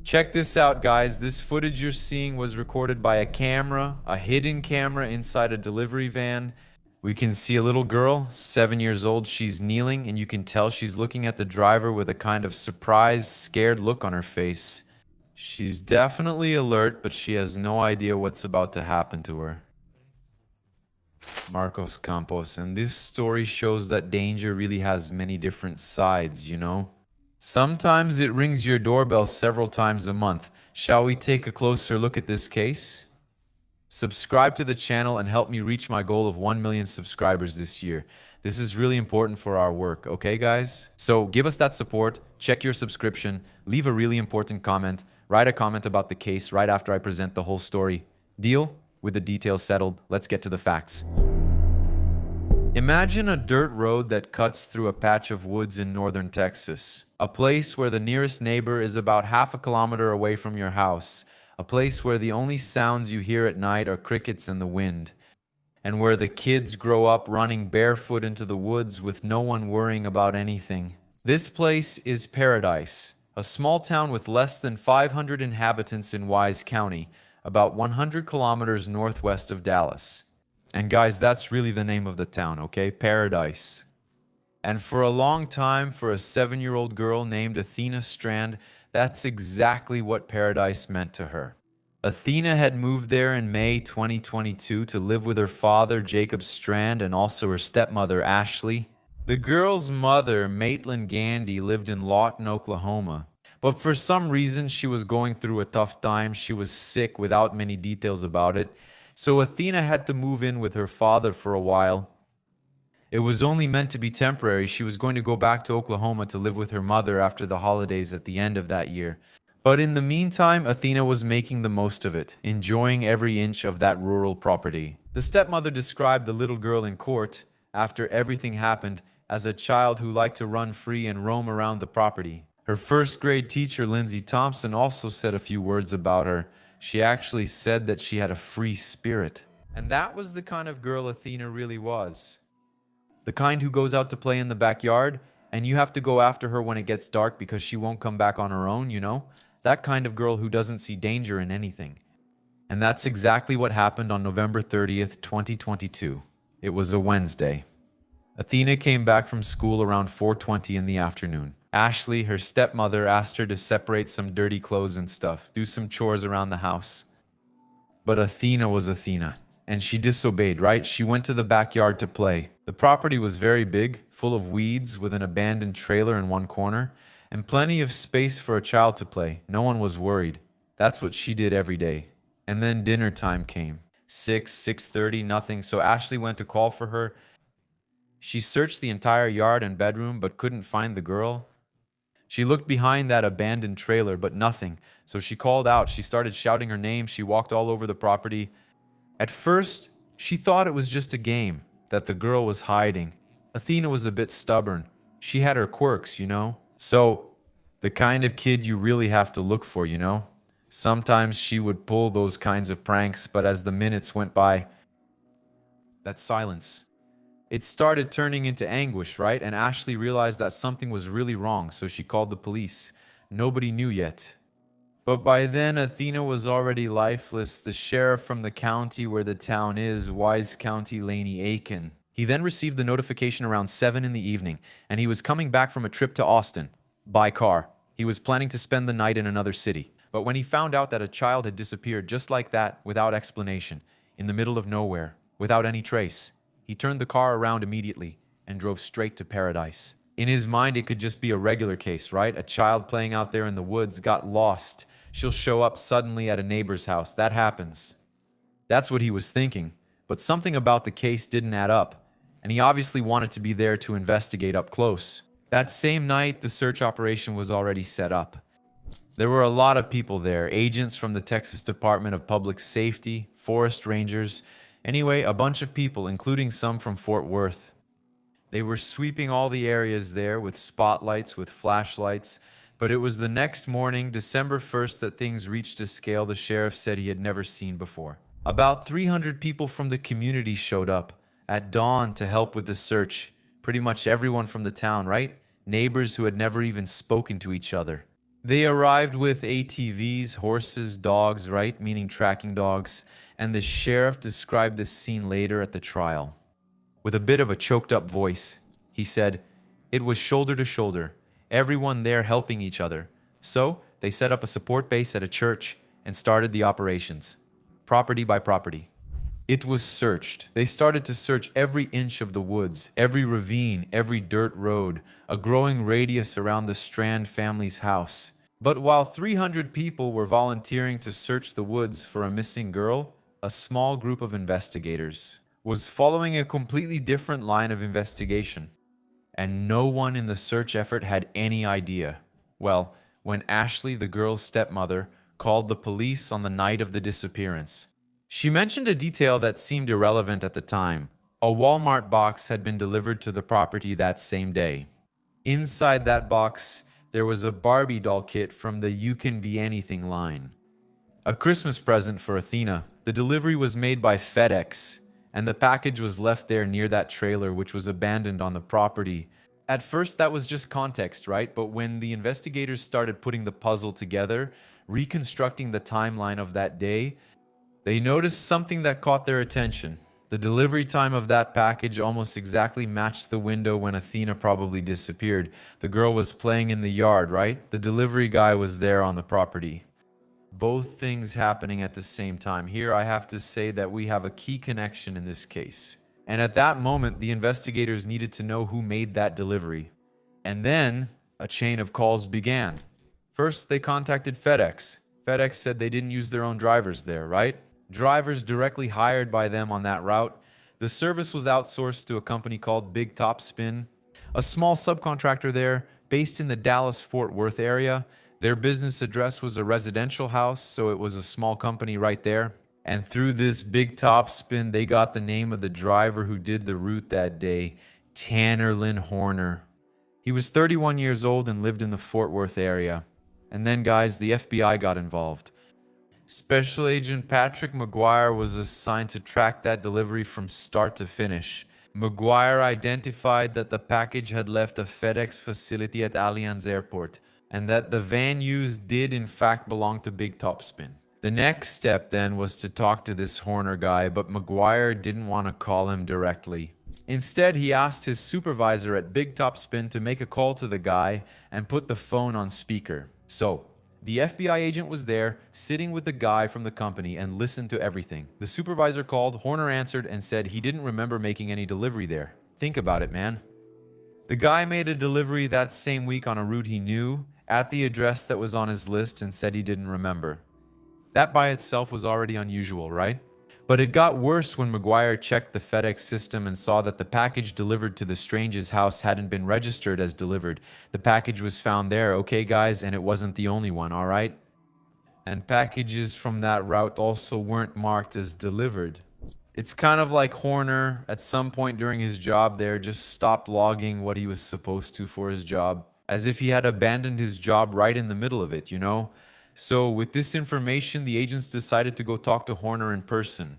Check this out, guys. This footage you're seeing was recorded by a hidden camera inside a delivery van. We can see a little girl, 7 years old. She's kneeling, and you can tell she's looking at the driver with a kind of surprised, scared look on her face. She's definitely alert, but she has no idea what's about to happen to her. Marcos Campos, and this story shows that danger really has many different sides, you know? Sometimes it rings your doorbell several times a month. Shall we take a closer look at this case? Subscribe to the channel and help me reach my goal of 1 million subscribers this year. This is really important for our work, okay guys? So give us that support, check your subscription, leave a really important comment, write a comment about the case right after I present the whole story. Deal? With the details settled, let's get to the facts. Imagine a dirt road that cuts through a patch of woods in northern Texas. A place where the nearest neighbor is about half a kilometer away from your house. A place where the only sounds you hear at night are crickets and the wind. And where the kids grow up running barefoot into the woods with no one worrying about anything. This place is Paradise, a small town with less than 500 inhabitants in Wise County, about 100 kilometers northwest of Dallas. And guys, that's really the name of the town, okay? Paradise. And for a long time, for a 7-year-old girl named Athena Strand, that's exactly what Paradise meant to her. Athena had moved there in May 2022 to live with her father, Jacob Strand, and also her stepmother, Ashley. The girl's mother, Maitland Gandy, lived in Lawton, Oklahoma. But for some reason, she was going through a tough time. She was sick without many details about it. So Athena had to move in with her father for a while. It was only meant to be temporary. She was going to go back to Oklahoma to live with her mother after the holidays at the end of that year. But in the meantime, Athena was making the most of it, enjoying every inch of that rural property. The stepmother described the little girl in court, after everything happened, as a child who liked to run free and roam around the property. Her first grade teacher, Lindsay Thompson, also said a few words about her. She actually said that she had a free spirit. And that was the kind of girl Athena really was. The kind who goes out to play in the backyard, and you have to go after her when it gets dark because she won't come back on her own, you know? That kind of girl who doesn't see danger in anything. And that's exactly what happened on November 30th, 2022. It was a Wednesday. Athena came back from school around 4:20 in the afternoon. Ashley, her stepmother, asked her to separate some dirty clothes and stuff, do some chores around the house. But Athena was Athena, and she disobeyed, right? She went to the backyard to play. The property was very big, full of weeds, with an abandoned trailer in one corner, and plenty of space for a child to play. No one was worried. That's what she did every day. And then dinner time came. 6:30, nothing, so Ashley went to call for her. She searched the entire yard and bedroom, but couldn't find the girl. She looked behind that abandoned trailer, but nothing. So she called out. She started shouting her name. She walked all over the property. At first, she thought it was just a game, that the girl was hiding. Athena was a bit stubborn. She had her quirks, you know? So, the kind of kid you really have to look for, you know? Sometimes she would pull those kinds of pranks, but as the minutes went by, that silence. It started turning into anguish, right? And Ashley realized that something was really wrong, so she called the police. Nobody knew yet. But by then, Athena was already lifeless. The sheriff from the county where the town is, Wise County, Laney Aiken. He then received the notification around 7 in the evening, and he was coming back from a trip to Austin, by car. He was planning to spend the night in another city. But when he found out that a child had disappeared just like that, without explanation, in the middle of nowhere, without any trace, he turned the car around immediately and drove straight to Paradise. In his mind, it could just be a regular case, right? A child playing out there in the woods got lost. She'll show up suddenly at a neighbor's house. That happens. That's what he was thinking. But something about the case didn't add up, and he obviously wanted to be there to investigate up close. That same night, the search operation was already set up. There were a lot of people there, agents from the Texas Department of Public Safety, forest rangers. Anyway, a bunch of people, including some from Fort Worth. They were sweeping all the areas there with spotlights, with flashlights. But it was the next morning, December 1st, that things reached a scale the sheriff said he had never seen before. About 300 people from the community showed up at dawn to help with the search. Pretty much everyone from the town, right? Neighbors who had never even spoken to each other. They arrived with ATVs, horses, dogs, right? Meaning tracking dogs. And the sheriff described this scene later at the trial. With a bit of a choked up voice, he said, "It was shoulder to shoulder, everyone there helping each other. So they set up a support base at a church and started the operations, property by property. It was searched. They started to search every inch of the woods, every ravine, every dirt road, a growing radius around the Strand family's house. But while 300 people were volunteering to search the woods for a missing girl, a small group of investigators was following a completely different line of investigation. And no one in the search effort had any idea. Well, when Ashley, the girl's stepmother, called the police on the night of the disappearance, she mentioned a detail that seemed irrelevant at the time. A Walmart box had been delivered to the property that same day. Inside that box, there was a Barbie doll kit from the You Can Be Anything line. A Christmas present for Athena. The delivery was made by FedEx, and the package was left there near that trailer, which was abandoned on the property. At first, that was just context, right? But when the investigators started putting the puzzle together, reconstructing the timeline of that day, they noticed something that caught their attention. The delivery time of that package almost exactly matched the window when Athena probably disappeared. The girl was playing in the yard, right? The delivery guy was there on the property. Both things happening at the same time. Here, I have to say that we have a key connection in this case. And at that moment, the investigators needed to know who made that delivery. And then a chain of calls began. First, they contacted FedEx. FedEx said they didn't use their own drivers there, right? Drivers directly hired by them on that route. The service was outsourced to a company called Big Top Spin, a small subcontractor there based in the Dallas-Fort Worth area. Their business address was a residential house, so it was a small company right there. And through this Big Top Spin, they got the name of the driver who did the route that day, Tanner Lynn Horner. He was 31 years old and lived in the Fort Worth area. And then, guys, the FBI got involved. Special Agent Patrick McGuire was assigned to track that delivery from start to finish. McGuire identified that the package had left a FedEx facility at Allianz Airport, and that the van used did in fact belong to Big Top Spin. The next step then was to talk to this Horner guy, but McGuire didn't want to call him directly. Instead, he asked his supervisor at Big Top Spin to make a call to the guy and put the phone on speaker. So, the FBI agent was there, sitting with the guy from the company, and listened to everything. The supervisor called, Horner answered, and said he didn't remember making any delivery there. Think about it, man. The guy made a delivery that same week on a route he knew, at the address that was on his list, and said he didn't remember. That by itself was already unusual, right? But it got worse when McGuire checked the FedEx system and saw that the package delivered to the stranger's house hadn't been registered as delivered. The package was found there, okay guys, and it wasn't the only one, alright? And packages from that route also weren't marked as delivered. It's kind of like Horner, at some point during his job there, just stopped logging what he was supposed to for his job, as if he had abandoned his job right in the middle of it, you know? So with this information, the agents decided to go talk to Horner in person.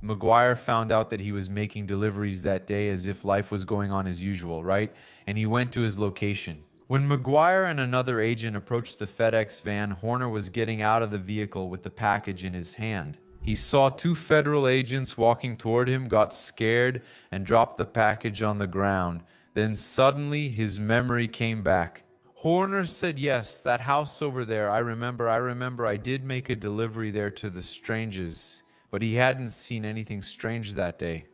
McGuire found out that he was making deliveries that day as if life was going on as usual, right? And he went to his location. When McGuire and another agent approached the FedEx van, Horner was getting out of the vehicle with the package in his hand. He saw two federal agents walking toward him, got scared, and dropped the package on the ground. Then suddenly his memory came back. Horner said, yes, that house over there, I remember I did make a delivery there to the strangers, but he hadn't seen anything strange that day.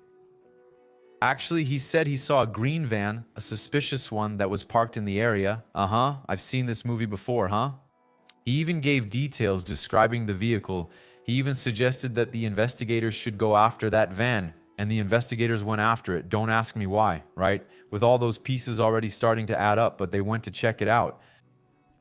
Actually, he said he saw a green van, a suspicious one that was parked in the area. I've seen this movie before, huh? He even gave details describing the vehicle. He even suggested that the investigators should go after that van, and the investigators went after it. Don't ask me why, right? With all those pieces already starting to add up, but they went to check it out.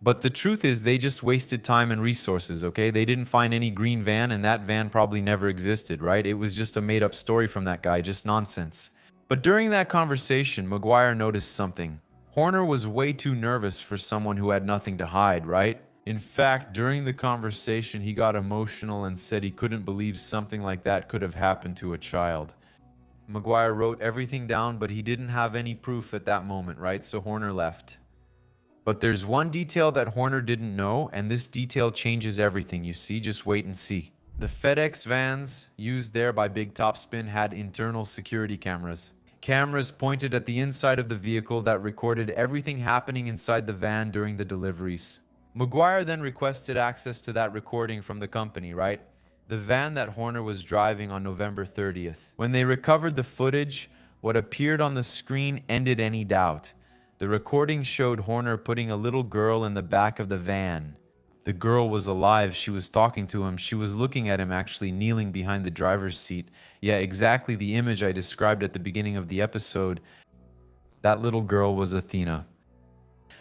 But the truth is they just wasted time and resources, okay? They didn't find any green van, and that van probably never existed, right? It was just a made-up story from that guy, just nonsense. But during that conversation, McGuire noticed something. Horner was way too nervous for someone who had nothing to hide, right? In fact, during the conversation, he got emotional and said he couldn't believe something like that could have happened to a child. McGuire wrote everything down, but he didn't have any proof at that moment, right? So Horner left. But there's one detail that Horner didn't know, and this detail changes everything, you see? Just wait and see. The FedEx vans used there by Big Topspin had internal security cameras. Cameras pointed at the inside of the vehicle that recorded everything happening inside the van during the deliveries. McGuire then requested access to that recording from the company, right? The van that Horner was driving on November 30th. When they recovered the footage, what appeared on the screen ended any doubt. The recording showed Horner putting a little girl in the back of the van. The girl was alive. She was talking to him. She was looking at him, actually kneeling behind the driver's seat. Yeah, exactly the image I described at the beginning of the episode. That little girl was Athena.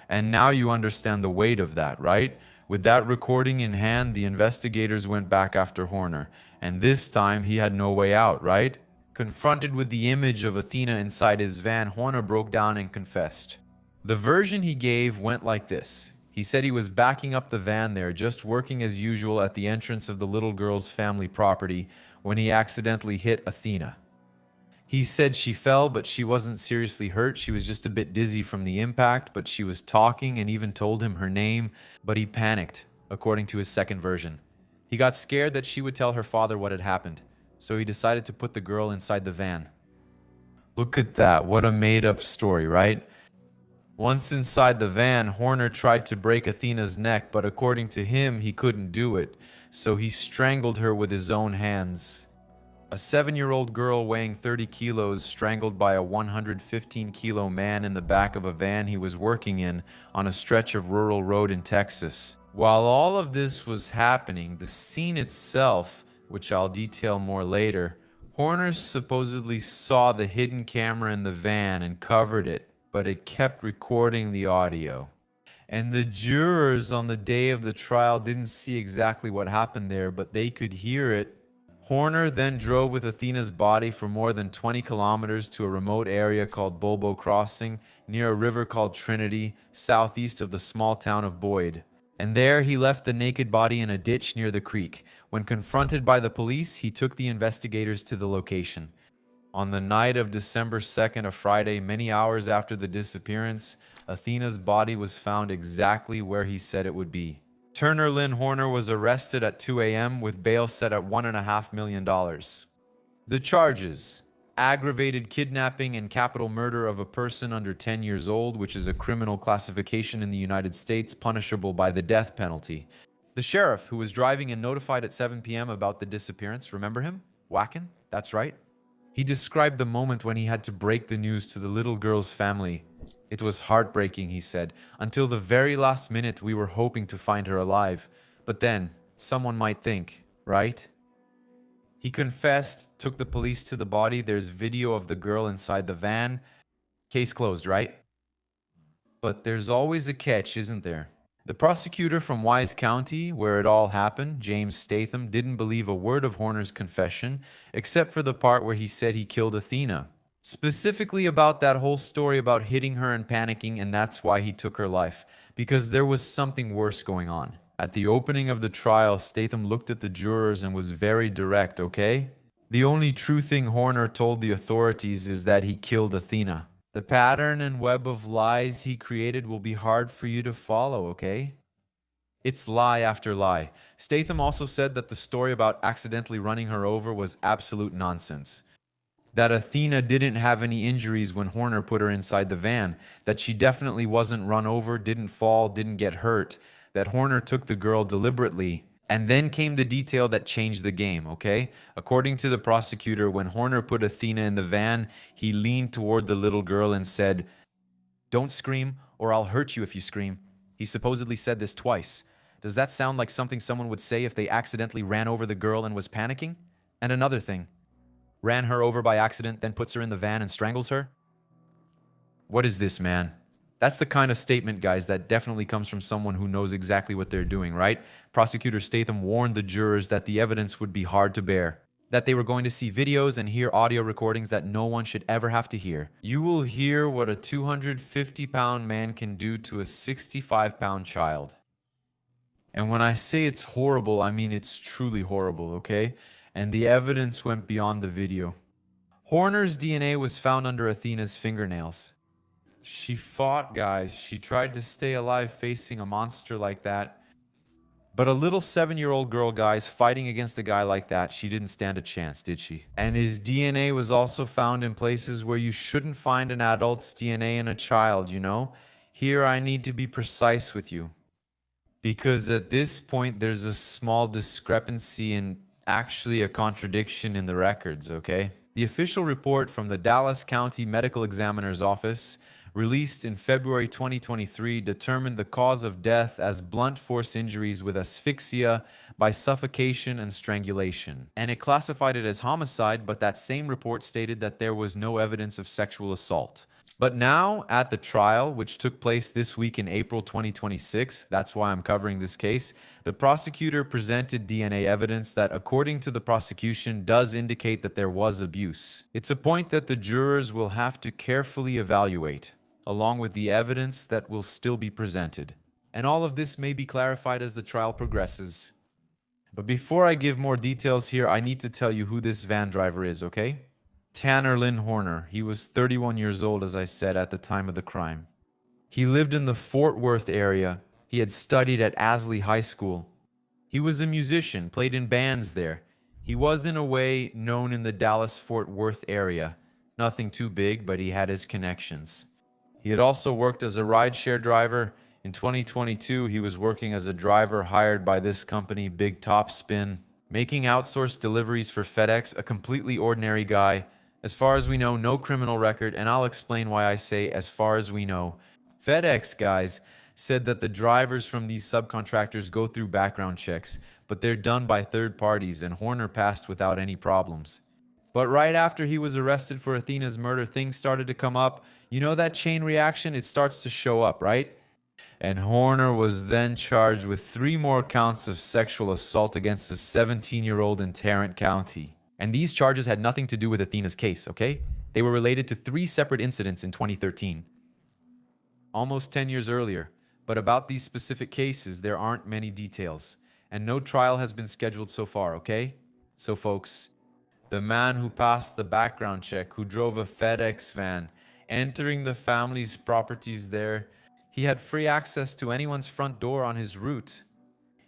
And now you understand the weight of that, right? With that recording in hand, the investigators went back after Horner. And this time, he had no way out, right? Confronted with the image of Athena inside his van, Horner broke down and confessed. The version he gave went like this. He said he was backing up the van there, just working as usual at the entrance of the little girl's family property, when he accidentally hit Athena. He said she fell, but she wasn't seriously hurt. She was just a bit dizzy from the impact, but she was talking and even told him her name, but he panicked, according to his second version. He got scared that she would tell her father what had happened, so he decided to put the girl inside the van. Look at that. What a made-up story, right? Once inside the van, Horner tried to break Athena's neck, but according to him, he couldn't do it, so he strangled her with his own hands. A 7-year-old girl weighing 30 kilos strangled by a 115-kilo man in the back of a van he was working in on a stretch of rural road in Texas. While all of this was happening, the scene itself, which I'll detail more later, Horner supposedly saw the hidden camera in the van and covered it, but it kept recording the audio. And the jurors on the day of the trial didn't see exactly what happened there, but they could hear it. Horner then drove with Athena's body for more than 20 kilometers to a remote area called Bulbo Crossing, near a river called Trinity, southeast of the small town of Boyd. And there he left the naked body in a ditch near the creek. When confronted by the police, he took the investigators to the location. On the night of December 2nd, a Friday, many hours after the disappearance, Athena's body was found exactly where he said it would be. Turner Lynn Horner was arrested at 2 a.m. with bail set at $1.5 million. The charges: aggravated kidnapping and capital murder of a person under 10 years old, which is a criminal classification in the United States punishable by the death penalty. The sheriff who was driving and notified at 7 p.m. about the disappearance, remember him? Wacken? That's right. He described the moment when he had to break the news to the little girl's family. It was heartbreaking, he said. Until the very last minute, we were hoping to find her alive. But then, someone might think, right? He confessed, took the police to the body. There's video of the girl inside the van. Case closed, right? But there's always a catch, isn't there? The prosecutor from Wise County, where it all happened, James Statham, didn't believe a word of Horner's confession, except for the part where he said he killed Athena. Specifically about that whole story about hitting her and panicking, and that's why he took her life. Because there was something worse going on. At the opening of the trial, Statham looked at the jurors and was very direct, okay? The only true thing Horner told the authorities is that he killed Athena. The pattern and web of lies he created will be hard for you to follow, okay? It's lie after lie. Statham also said that the story about accidentally running her over was absolute nonsense. That Athena didn't have any injuries when Horner put her inside the van. That she definitely wasn't run over, didn't fall, didn't get hurt. That Horner took the girl deliberately. And then came the detail that changed the game, okay? According to the prosecutor, when Horner put Athena in the van, he leaned toward the little girl and said, "Don't scream, or I'll hurt you if you scream." He supposedly said this twice. Does that sound like something someone would say if they accidentally ran over the girl and was panicking? And another thing, ran her over by accident, then puts her in the van and strangles her? What is this, man? That's the kind of statement, guys, that definitely comes from someone who knows exactly what they're doing, right? Prosecutor Statham warned the jurors that the evidence would be hard to bear, that they were going to see videos and hear audio recordings that no one should ever have to hear. You will hear what a 250-pound man can do to a 65-pound child. And when I say it's horrible, I mean it's truly horrible, okay? And the evidence went beyond the video. Horner's DNA was found under Athena's fingernails. She fought, guys. She tried to stay alive facing a monster like that. But a little 7-year-old girl, guys, fighting against a guy like that, she didn't stand a chance, did she? And his DNA was also found in places where you shouldn't find an adult's DNA in a child, you know? Here I need to be precise with you. Because at this point, there's a small discrepancy and actually a contradiction in the records, okay? The official report from the Dallas County Medical Examiner's Office, released in February 2023, determined the cause of death as blunt force injuries with asphyxia by suffocation and strangulation. And it classified it as homicide, but that same report stated that there was no evidence of sexual assault. But now, at the trial, which took place this week in April 2026, that's why I'm covering this case, the prosecutor presented DNA evidence that, according to the prosecution, does indicate that there was abuse. It's a point that the jurors will have to carefully evaluate, along with the evidence that will still be presented. And all of this may be clarified as the trial progresses. But before I give more details here, I need to tell you who this van driver is, okay? Tanner Lynn Horner. He was 31 years old, as I said, at the time of the crime. He lived in the Fort Worth area. He had studied at Asley High School. He was a musician, played in bands there. He was, in a way, known in the Dallas-Fort Worth area. Nothing too big, but he had his connections. He had also worked as a rideshare driver. In 2022, he was working as a driver hired by this company, Big Top Spin, making outsourced deliveries for FedEx, a completely ordinary guy. As far as we know, no criminal record, and I'll explain why I say as far as we know. FedEx, guys, said that the drivers from these subcontractors go through background checks, but they're done by third parties, and Horner passed without any problems. But right after he was arrested for Athena's murder, things started to come up. You know that chain reaction? It starts to show up, right? And Horner was then charged with 3 more counts of sexual assault against a 17-year-old in Tarrant County. And these charges had nothing to do with Athena's case, okay? They were related to 3 separate incidents in 2013, almost 10 years earlier. But about these specific cases, there aren't many details, and no trial has been scheduled so far, okay? So folks, the man who passed the background check, who drove a FedEx van, entering the family's properties there, he had free access to anyone's front door on his route.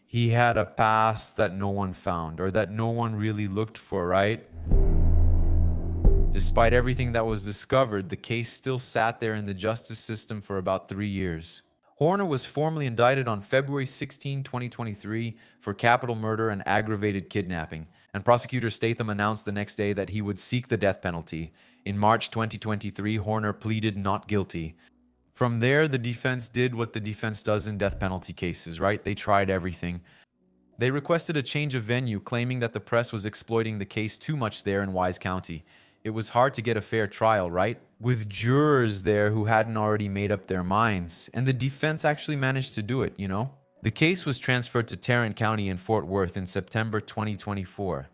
He had a past that no one found, or that no one really looked for, right? Despite everything that was discovered, the case still sat there in the justice system for about 3 years. Horner was formally indicted on February 16, 2023 for capital murder and aggravated kidnapping, and prosecutor Statham announced the next day that he would seek the death penalty. In March 2023, Horner pleaded not guilty. From there, the defense did what the defense does in death penalty cases, right? They tried everything. They requested a change of venue, claiming that the press was exploiting the case too much there in Wise County. It was hard to get a fair trial, right? With jurors there who hadn't already made up their minds. And the defense actually managed to do it, you know? The case was transferred to Tarrant County in Fort Worth in September 2024.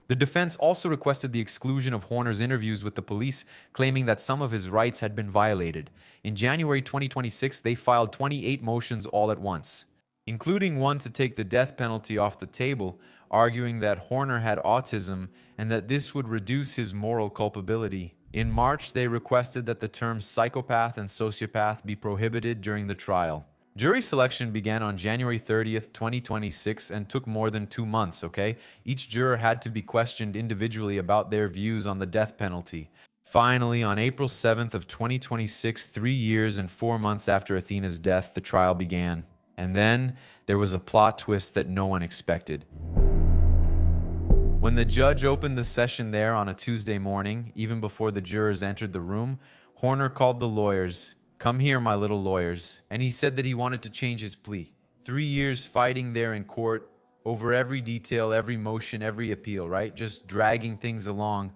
The defense also requested the exclusion of Horner's interviews with the police, claiming that some of his rights had been violated. In January 2026, they filed 28 motions all at once, including one to take the death penalty off the table, arguing that Horner had autism and that this would reduce his moral culpability. In March, they requested that the terms psychopath and sociopath be prohibited during the trial. Jury selection began on January 30th, 2026 and took more than 2 months, okay? Each juror had to be questioned individually about their views on the death penalty. Finally, on April 7th of 2026, 3 years and 4 months after Athena's death, the trial began. And then there was a plot twist that no one expected. When the judge opened the session there on a Tuesday morning, even before the jurors entered the room, Horner called the lawyers. "Come here, my little lawyers." And he said that he wanted to change his plea. 3 years fighting there in court over every detail, every motion, every appeal, right? Just dragging things along.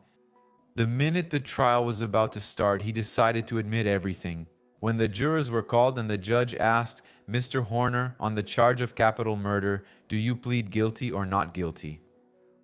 The minute the trial was about to start, he decided to admit everything. When the jurors were called and the judge asked, "Mr. Horner, on the charge of capital murder, do you plead guilty or not guilty?"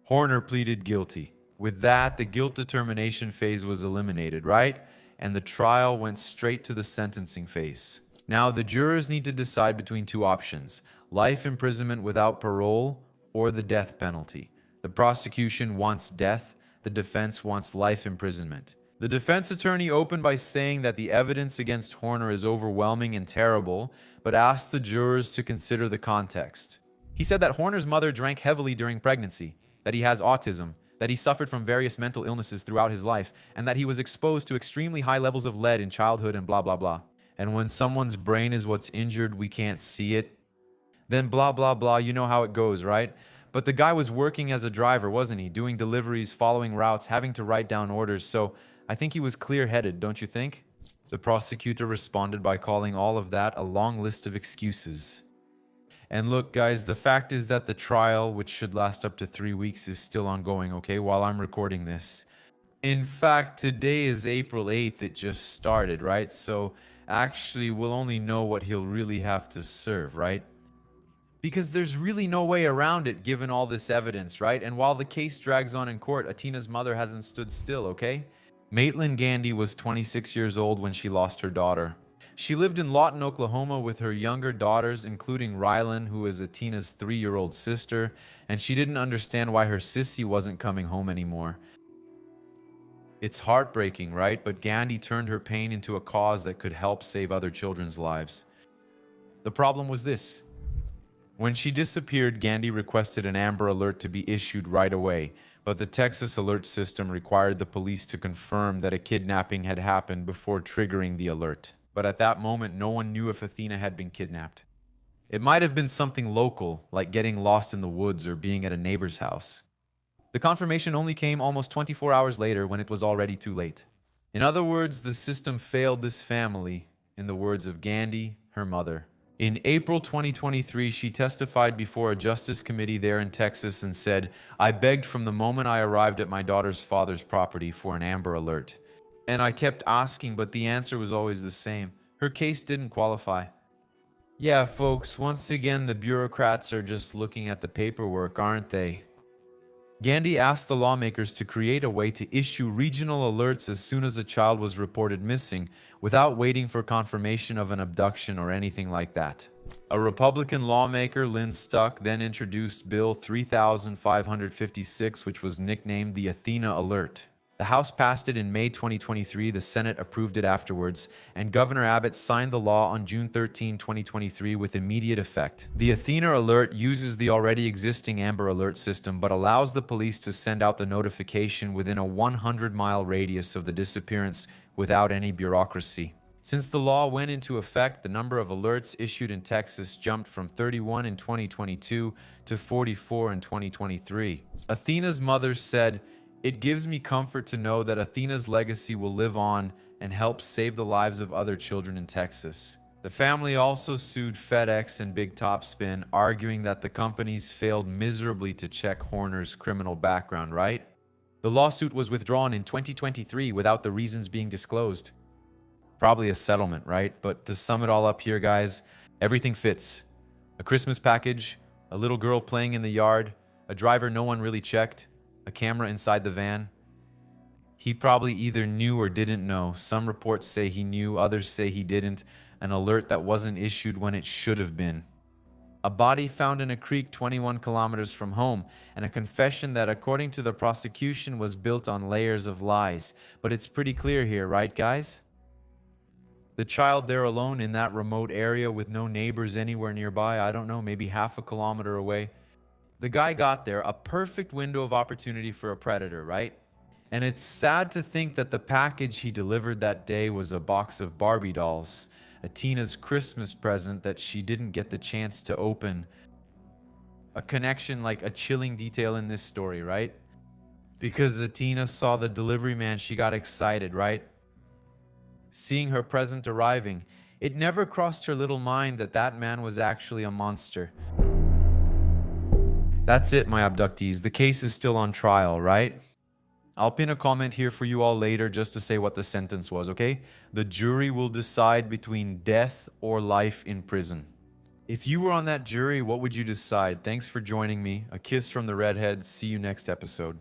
Horner pleaded guilty. With that, the guilt determination phase was eliminated, right? And the trial went straight to the sentencing phase. Now, the jurors need to decide between 2 options: life imprisonment without parole or the death penalty. The prosecution wants death, the defense wants life imprisonment. The defense attorney opened by saying that the evidence against Horner is overwhelming and terrible, but asked the jurors to consider the context. He said that Horner's mother drank heavily during pregnancy, that he has autism, that he suffered from various mental illnesses throughout his life, and that he was exposed to extremely high levels of lead in childhood and blah blah blah. And when someone's brain is what's injured, we can't see it, then blah blah blah, you know how it goes, right? But the guy was working as a driver, wasn't he? Doing deliveries, following routes, having to write down orders, so I think he was clear-headed, don't you think? The prosecutor responded by calling all of that a long list of excuses. And look, guys, the fact is that the trial, which should last up to 3 weeks, is still ongoing, okay, while I'm recording this. In fact, today is April 8th, it just started, right? So actually, we'll only know what he'll really have to serve, right? Because there's really no way around it given all this evidence, right? And while the case drags on in court, Athena's mother hasn't stood still, okay? Maitland Gandy was 26 years old when she lost her daughter. She lived in Lawton, Oklahoma with her younger daughters, including Rylan, who is Athena's 3-year-old sister, and she didn't understand why her sissy wasn't coming home anymore. It's heartbreaking, right? But Gandy turned her pain into a cause that could help save other children's lives. The problem was this. When she disappeared, Gandy requested an Amber Alert to be issued right away, but the Texas alert system required the police to confirm that a kidnapping had happened before triggering the alert. But at that moment, no one knew if Athena had been kidnapped. It might have been something local, like getting lost in the woods or being at a neighbor's house. The confirmation only came almost 24 hours later when it was already too late. In other words, the system failed this family, in the words of Gandy, her mother. In April 2023, she testified before a justice committee there in Texas and said, "I begged from the moment I arrived at my daughter's father's property for an Amber Alert. And I kept asking, but the answer was always the same. Her case didn't qualify." Yeah, folks, once again, the bureaucrats are just looking at the paperwork, aren't they? Gandy asked the lawmakers to create a way to issue regional alerts as soon as a child was reported missing, without waiting for confirmation of an abduction or anything like that. A Republican lawmaker, Lynn Stuck, then introduced Bill 3556, which was nicknamed the Athena Alert. The House passed it in May 2023, the Senate approved it afterwards, and Governor Abbott signed the law on June 13, 2023 with immediate effect. The Athena Alert uses the already existing Amber Alert system but allows the police to send out the notification within a 100-mile radius of the disappearance without any bureaucracy. Since the law went into effect, the number of alerts issued in Texas jumped from 31 in 2022 to 44 in 2023. Athena's mother said, "It gives me comfort to know that Athena's legacy will live on and help save the lives of other children in Texas." The family also sued FedEx and Big Topspin, arguing that the companies failed miserably to check Horner's criminal background, right? The lawsuit was withdrawn in 2023 without the reasons being disclosed. Probably a settlement, right? But to sum it all up here, guys, everything fits. A Christmas package, a little girl playing in the yard, a driver no one really checked, a camera inside the van. He probably either knew or didn't know. Some reports say he knew, others say he didn't. An alert that wasn't issued when it should have been. A body found in a creek 21 kilometers from home, and a confession that, according to the prosecution, was built on layers of lies. But it's pretty clear here, right, guys? The child there alone in that remote area with no neighbors anywhere nearby, I don't know, maybe half a kilometer away. The guy got there, a perfect window of opportunity for a predator, right? And it's sad to think that the package he delivered that day was a box of Barbie dolls, Athena's Christmas present that she didn't get the chance to open. A connection, like a chilling detail in this story, right? Because Athena saw the delivery man, she got excited, right? Seeing her present arriving, it never crossed her little mind that that man was actually a monster. That's it, my abductees. The case is still on trial, right? I'll pin a comment here for you all later just to say what the sentence was, okay? The jury will decide between death or life in prison. If you were on that jury, what would you decide? Thanks for joining me. A kiss from the redhead. See you next episode.